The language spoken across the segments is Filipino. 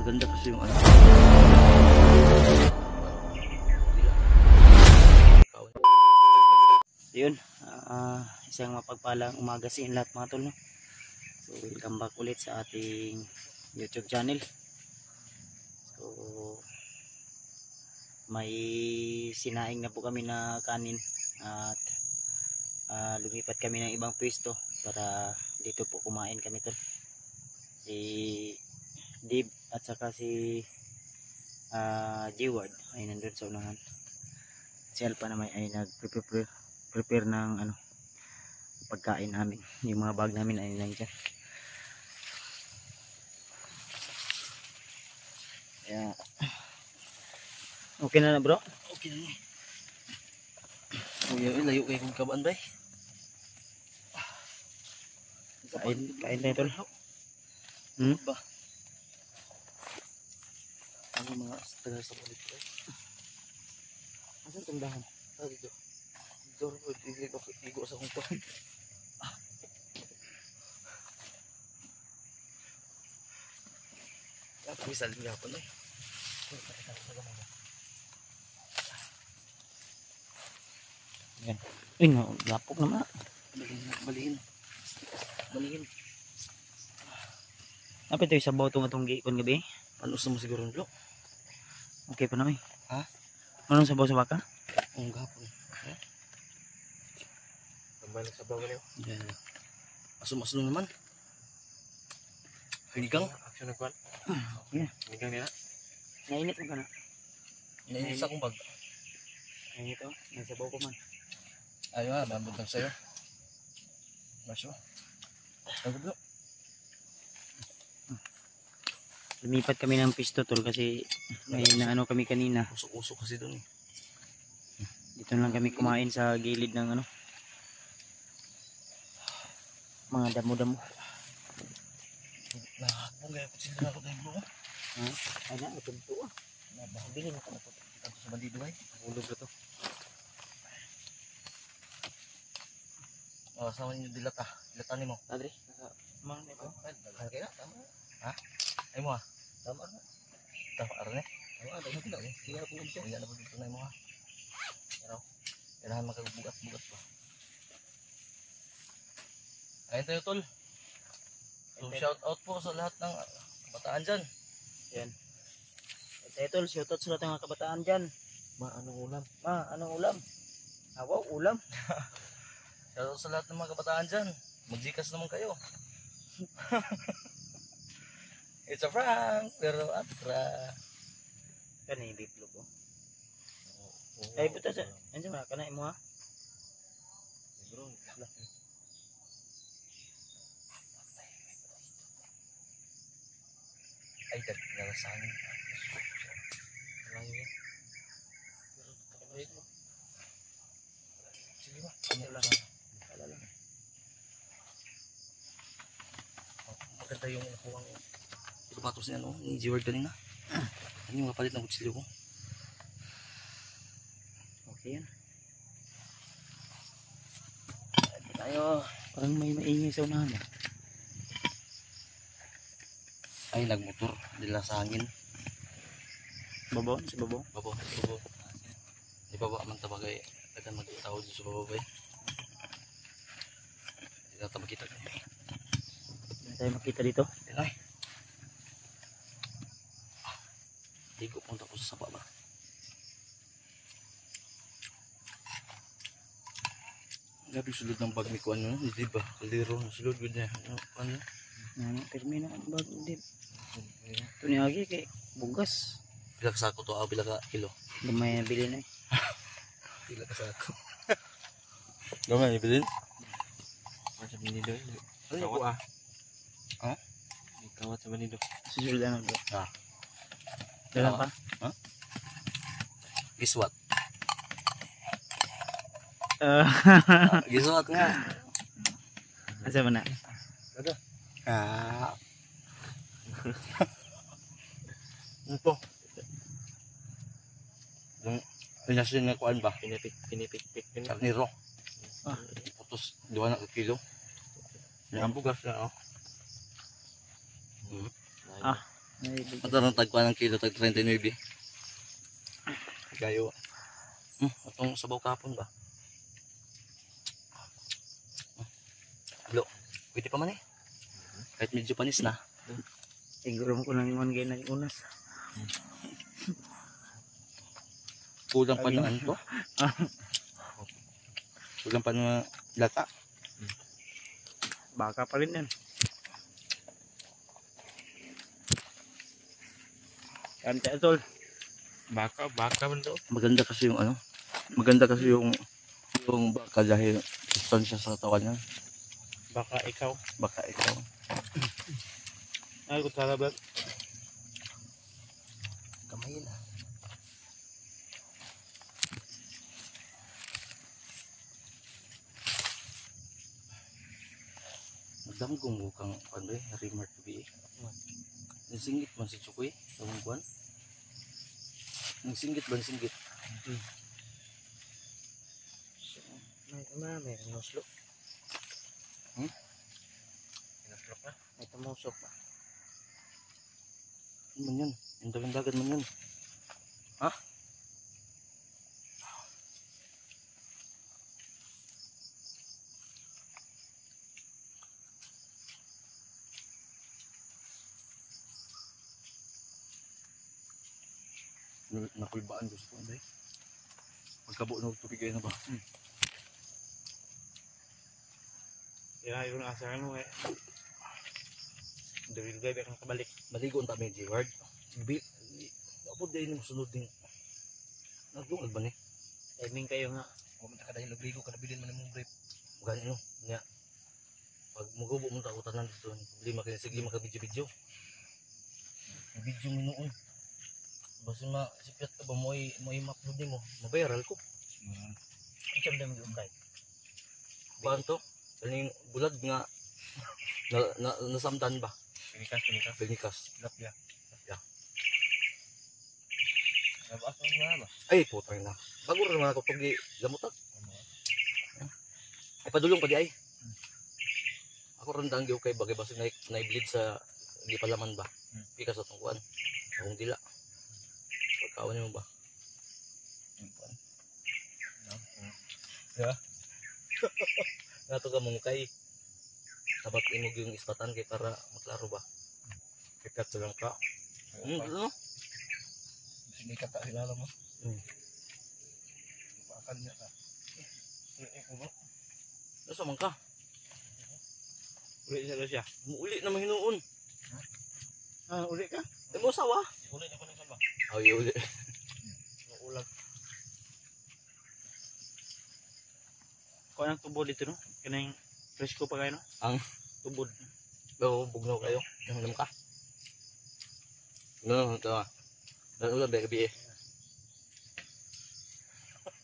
Maganda kasi yung ano. Yun, isang mapagpalang umaga sa inyo lahat mga tol, no? So welcome back ulit sa ating YouTube channel. So may sinaing na po kami na kanin at lumipat kami ng ibang pwesto para dito po kumain kami tol. Si Dib at saka si G-Ward ay nandun sa unahan. Si Alpha naman ay nag-prepare ng ano, pagkain namin. Yung mga bag namin ay nandiyan. Yeah. Okay na bro? Okay na. Uy, layo kayo kung kabaan ba eh. Kain tayo tol. Ba? Ano mga tagal sa kulit ko eh. Asan tindahan? Dito. Dito ko igo sa kong kuhan. Misal nga po na eh. Yan. Uy, lapok naman. Balihin. Apa ito yung sabaw itong giikon gabi? Panos naman siguro ng blok. Okay pa naman. Ha? Anong sabaw sa baka? Ang gapon. Tambay nagsabaw ka niyo? Yeah. Asum-asum naman. Pinigang? Action na kwan? Yeah. Pinigang nila? Nainit mo ka na? Nainit sa akong bag. Nainit o? Nagsabaw ko man. Ayaw bambod lang sa'yo. Masyo. Nagublo. Lumipat kami ng pisto tol kasi may naano kami kanina. Usok-usok kasi doon eh. Dito lang kami kumain sa gilid ng ano, mga damo-damo. Nakakapong gaya ko sila ako tayo bro. Ha? Ay na, ito ito ah. Bilhin ako na ito. Kita ko sa bandido ay. Ulog na ito. Oh, sama niyo dilat ah. Dilatan mo. Adri. Mang ni ko. Kaya na tama. Ha? Ay mo ah. Tama na. Tama arne. Tama na tidak eh. Iya ko dito. Iya na dito na mo ha. Pero kailangan makabugat-bugat pa. Ayun tayo tol. So shout out po sa lahat ng kabataan dyan. Yan. Ayun tol, shout out sa lahat ng kabataan dyan. Anong ulam? Anong ulam? Wow, ulam. Shout out sa lahat ng mga kabataan dyan. Mag-Gcash naman kayo. It's a prank, pero atra. Kan yung biplo ko. Ay, puta sa. Andiyan mo, kanain mo ha? Bro, ay, nalasanin. Malayo yan. Sige ba? Kala lang. Maganda yung nakuha ko. Sapatos niya no, ni G-Ward kanina. Ano yung mapalit ng kutsilyo ko? Okay yan. Tayo. Parang may maingay sa unahan eh. Ay, nagmotor. Dila sa hangin. Babaw? Si babaw? Babaw. Di baba man tabagay. Tagan magtawad sa babaw ba eh. Hindi na makita. Hindi tayo makita dito. Ay. Hindi ko punta ko sa sapa ba. Gabi sulod ng bag ni ko ano. Hindi ba? Kaliro. Sulod ko niya. Ano? Termino ang bag. Hindi. Ito ni Agi kay bugas. Pila ka sako to? Pila ka kilo? Gamay na bilhin eh. Pila ka sako? Gamay na bilhin? Sa binido eh. Ano yung kuha? Ha? Kawat sa binido. Susunod na bro. Ha? Dalang pa? Ha? Guess what? Guess what nga? Asa mo na? Ada. Ito. Yung pinasin na kuan ba? Pinipik. Karniro. Putos 2 na kilo. Yan bugas na oh. Matarang tagpa ng kilo, tag 39. Gayo. Itong sabaw kapon ba? Lo, pwede pa man eh. Kahit medyo panis na. Siguro ko nang iwan gaya ng unas. Kulang pa ng ano to? Kulang pa ng lata. Baka pa rin yan. Kanta tol. Baka man to. Maganda kasi yung ano. Maganda kasi yung baka dahil sustansya sa katawan niya. Baka ikaw. Baka ikaw. Ay, kutsara ba? Kamay na. Magdamgong mo kang ano eh, remark to be eh. Nagsingit man si Chukoy, tawang kuwan. Nagsingit ba nagsingit? May nuslo. Pinaslok na. May tumusok pa. Ano man yan? Yung dagan-dagan man yan. Ha? Nakulbaan ko sa punday. Pagkabo na tubig kayo na ba? Kaya yung asa ano eh. Dawil gaya kang kabalik. Maligo ang tabi, G-Ward. Apo dahil nung sunod din. Nagdungag ba ni? Timing kayo nga. Pumunta ka dahil nagligo ka, nabilin mo na mong brief. Ganyan no. Nga. Pag magubo mo ta utanan dito, problema kaya sige makabidyo-bidyo. Video mo noon. Basta masipyat ka ba mo i-upload mo, mabayaral ko. Ang siyam dami yung kay. Baan to? Kaling bulag nga nasamdan ba? Pinikas. Pinikas. Lapya. Yeah. Nabas mo nga ba? Ay, putang na. Bago rin naman ako pag gamutak. Ay, padulong pa di ay. Ako rin dangyo kay bagay basta na-bleed sa di palaman ba? Pikas at tungkuan. Akong dila. Pagkawan mo ba? Yeah. Nato ka mong kay sabat imog yung ispatan kay para maklaro ba? Kikat lang ka. Ano? Hindi ka ta hilala mo. Pakan niya ka. Nasa man ka? Uli siya. Uli na mahinuon. Uli ka? Ay mo sawa? Uli na ko ng saba. Ay, uli. Ulag. Kung anong tubod dito no? Kanang presko pa kayo no? Ang Tubod. pero bugnaw kayo. Yung ka. No, ito. Dan ulan ba gabi eh.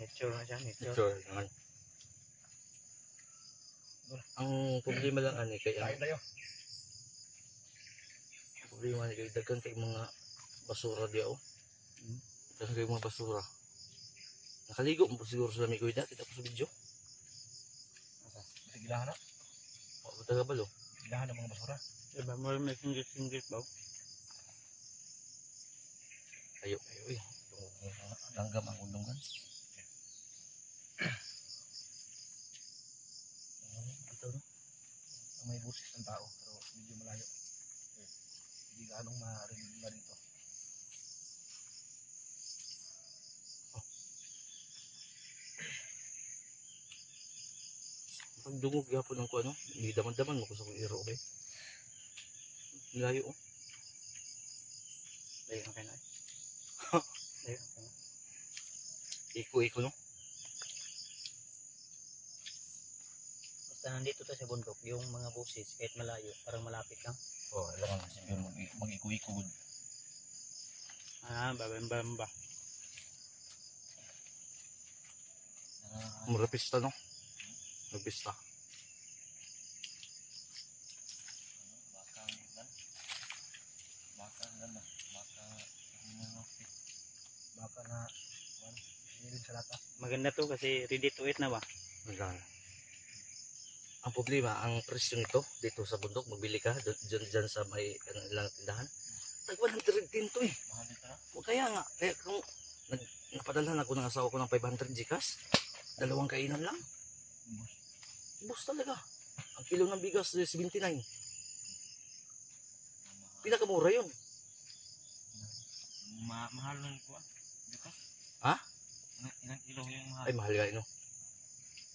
Nature na siya. Nature. Sure, naman. Ang problema lang ani kay Kain tayo. problema ni kay daghan kay mga basura diaw. Daghan kay mga basura. Nakaligo mo siguro sa lami ko ida kita po sa video. Sigilahan na. O taga balo. Sigilahan ng mga basura. Diba mo may singgit ba? Ayo, uy. Langgam ang undungan. Ito no. May busis ng tao pero medyo malayo. Hindi ganong marinig na dito. Pag dungog gapon ang ko ano, hindi daman-daman mo ko sa iro okay. Layo oh. Layo na kayo na. Layo na kayo. Iko no. Basta nandito tayo sa bundok, yung mga busis kahit malayo, parang malapit lang. Oh, alam mo siguro mag-iko-iko. Babamba. Murapista no. Murapista. Baka na sinilid sa lata. Maganda to kasi ready to eat na ba? Magkano? Ang problema, ang presyo nito dito sa bundok, magbili ka dyan sa may ilang tindahan. tag 110 to eh. Mahal dito na. O kaya nga, kaya kung napadalhan ako ng asawa ko ng 500 Gcash, 2 kainan lang. Bus talaga. Ang kilo ng bigas, 79. Pinakamura yun. Mahal nun ko. Dito? Ha? Ilang kilo yung mahal? Ay, mahal nga no.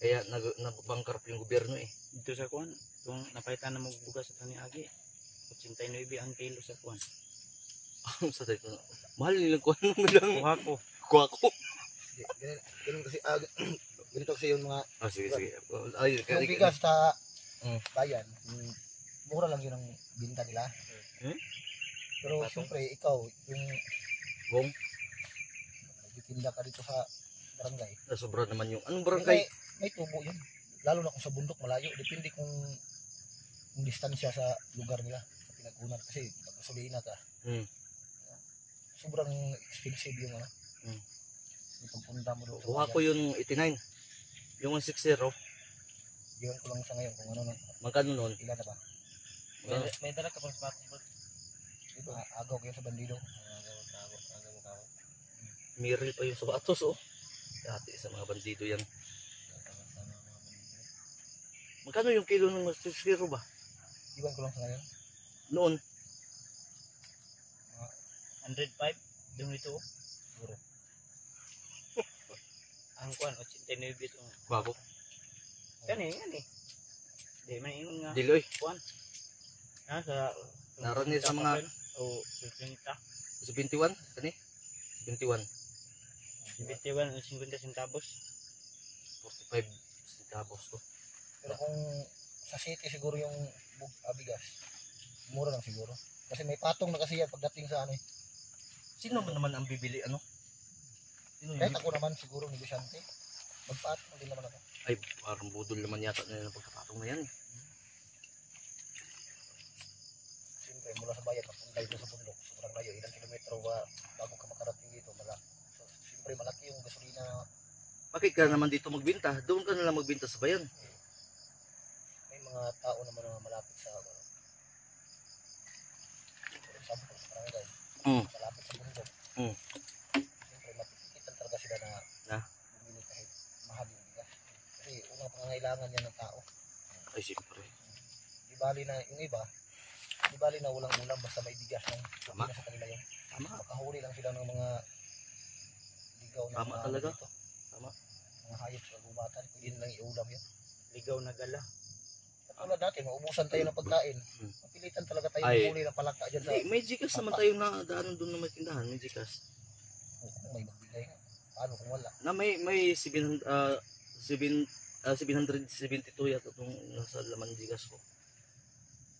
Kaya nabangkarap yung gobyerno eh. Dito sa kuwan, kung napalitan na magbugas sa Agi, 89 ang kilo sa kuwan. Sa tayo na. Mahal nilang kuha mo lang. Kuha ko. Kuha ko. Ganun kasi, ganito kasi yung mga Sige. Ay, yung bigas sa Mm. bayan, mura lang yun ang binta nila. Pero siyempre, ikaw, yung Bong, nagtitinda ka dito sa barangay, sobra naman yung, anong may, barangay? may tubo yun. Lalo na kung sa bundok malayo, depende kung distansya sa lugar nila, sa pinagkunan. Kasi pag gasolina ka, sobrang expensive yung ano. Yung pagpunta mo doon sa Kuha bayan. ko yung 89. Yung 160. Iwan ko lang sa ngayon kung ano, Magkano nun? ilan na ba? May dala ka pang sapatos bro. Dito, agaw kayo sa bandido. Miril pa yung sapatos oh. Dati sa mga bandido yan. Magkano yung kilo ng 160 ba? Iwan ko lang sa ngayon. Noon. 105 yung ito. Siguro. Ang kuwan 89 ito. Bago. Kani. Di man ingon nga. Diloy. Kuwan. Sa Naroon niya sa mga o 50. sa 21. Kani? 21. 51 ang 50 centavos. 45 centavos to. Pero kung sa city siguro yung bigas, mura lang siguro. Kasi may patong na kasi yan pagdating sa ano eh. Sino man naman ang bibili ano? Sino Kahit yung... ako naman siguro negosyante. Magpatong din naman ako. Ay, parang budol naman yata na ng pagkapatong na yan. Siyempre mula sa bayan papunta dito sa bundok, sobrang layo. Ilang kilometro bago ka makarating dito. So, siyempre malaki yung gasolina. Bakit ka naman dito magbinta? Doon ka na lang magbinta sa bayan. May mga tao naman na malapit sa for example, sa barangay. Malapit sa bundok. Siyempre matikitan talaga sila na bumili kahit mahal yung bigas. Kasi unang pangangailangan yan ng tao. Ay, siyempre. Di bali na yung iba, di bali na walang ulam basta may bigas ng Tama. na sa kanila yun. Tama. Makahuli lang sila ng mga ligaw na Tama mga talaga. dito. Tama. Mga hayop sa gumatan, pwede nilang iulam yun. Ligaw na gala. Katulad natin, maubusan tayo ng pagkain. Mapilitan talaga tayo Ay. huli ng palaka dyan sa... Hindi, may Gcash naman tayong nadaanan doon na may tindahan. May Gcash. Kung may magbigay nga. Paano kung wala? Na may 772 yata itong nasa laman Gcash ko.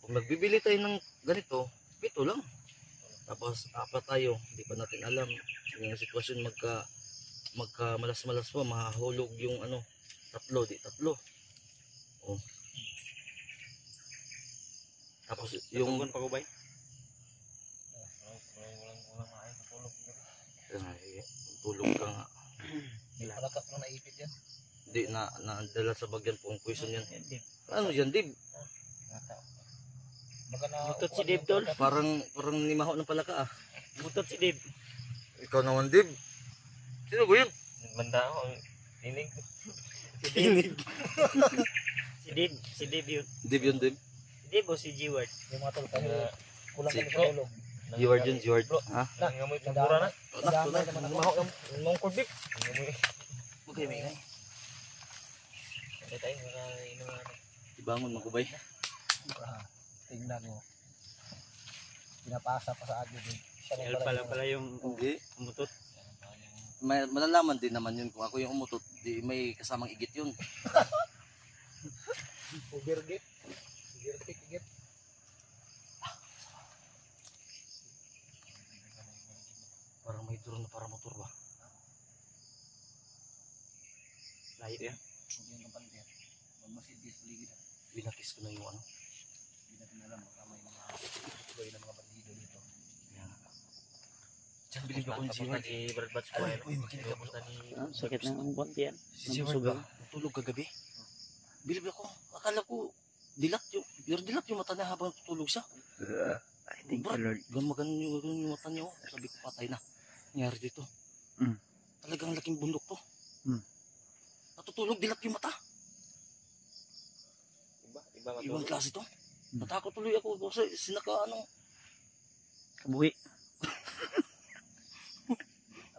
Kung magbibili tayo ng ganito, 7 lang. Tapos 4 tayo, hindi pa natin alam yung sitwasyon magka malas-malas pa, mahahulog yung ano, 3, di 3. Oh. Tapos yung Tugon pa ko bay. ay, tulog ka nga. May palaka pa na naipit yan. Hindi nadala sa bagyan pong poison yan. Ano yan, Dib? Baka na... Butot si Dave Tol. Parang nimaho ng palaka ah. Butot si Dave. Ikaw naman, Dib. Sino ko yun? Banda ako. Tinig. Tinig. Si Dave yun. Dib yun, Dib. Si Dave o si G-Word? Yung mga tol, kami kulang Si- kami sa tulog. G-word yun, G-word. Ha? Nangamoy ng mura na. Tunay, nimaho yung Mong kurbip. Huwag kayo maingay. Hindi tayo inuman. Ibangon magubay. Tingnan mo. Pinapasa pa sa agad. Siya El pala yung Hindi. umutot. Malalaman din naman yun kung ako yung umutot. Di may kasamang igit yun. Overgate. Igit. Parang may drone na para motor ba? Layo yan. Hindi yung kapantir. Magmasidis paligid. Binakis ko na yung ano. Hindi natin alam baka may mga tuloy na mga bandido dito. Yan. Diyan bilib ako yung G-word. Si Brad Bats ko. Uy, makinig ako. Sakit na ang buwan yan. Si G-word ba? Tulog kagabi. Bilib ako. Akala ko dilat yung mata niya habang tutulog siya. I thank you, Lord. Gamagan yung mata niyo. Sabi ko, patay na. Nangyari dito. Talagang laking bundok to. Natutulog, dilat yung mata. Ibang klase to. Natakot tuloy ako kasi sinaka kabuhi.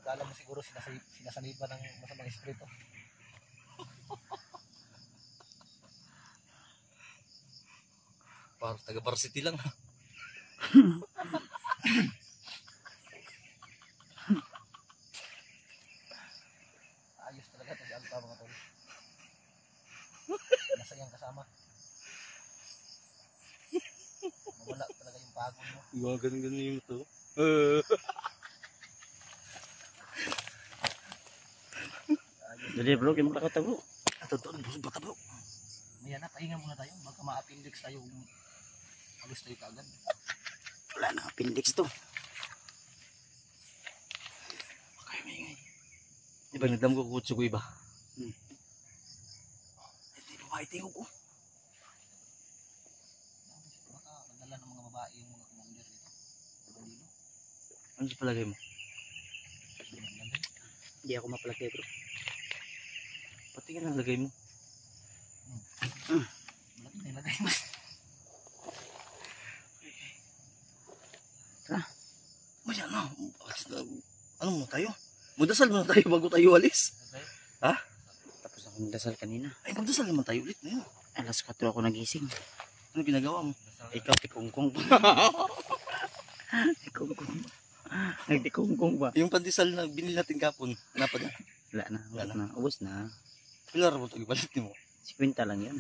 Akala mo siguro sinasanib pa ng masamang espiritu. Parang taga-varsity lang. Ayos talaga ito si Alpha mga tol. Masayang kasama. Mawala talaga yung pagod mo. Mga ganun-ganun yung to. Jadi bro, kamu kata bro. Atau tuh busuk bata bro. Maya na, pahinga muna tayo. Baka ma-appendix tayo kung alis tayo kaagad. Wala na appendix to. Okay, maingay. Iba nagdam ko kutsu ko iba. Hindi ba tingog ko? Baka madala ng mga babae yung mga commander dito. Bandilo. Ano sa palagay mo? Hindi ako mapalagay bro. Patingin ang lagay mo. Malaki na ilagay mo. Maya na. Ano mo tayo? Magdasal muna tayo bago tayo alis. Okay. Ha? Tapos ako nagdasal kanina. Ay, magdasal naman tayo ulit na yun. Alas 4 ako nagising. Ano ginagawa mo? Ikaw tikungkong pa. Tikungkong pa. Nagtikungkong pa. Yung pandesal na binili natin kapon. Napad na. Wala na. Wala na. Ubus na. Pilar mo ito. Ibalit mo. 50 lang yan.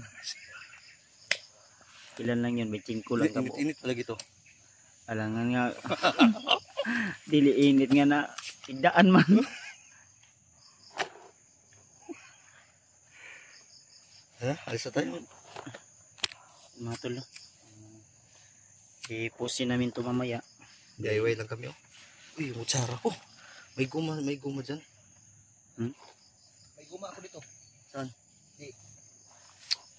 Ilan lang yun? 25 lang ka po. Init talaga ito. Alangan nga. Dili init nga na. Idaan man. Ha? Alis na tayo. Mga tol. Ipusin namin ito mamaya. DIY lang kami oh. Uy, yung kutsara ko. May guma dyan. May guma ako dito. Saan?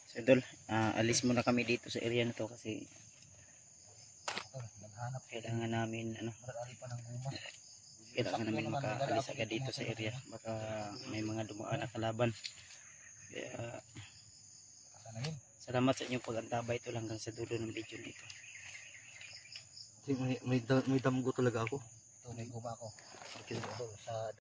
So Dol, alis muna kami dito sa area na to kasi Naghanap. kailangan namin Marami pa ng guma. kailangan namin makaalis agad dito sa area. Baka may mga dumaan na kalaban. Kaya Sana yun. salamat sa inyong pag-antabay. Ito lang hanggang sa dulo ng video nito. May damgo talaga ako. Ito may guma ako. Sa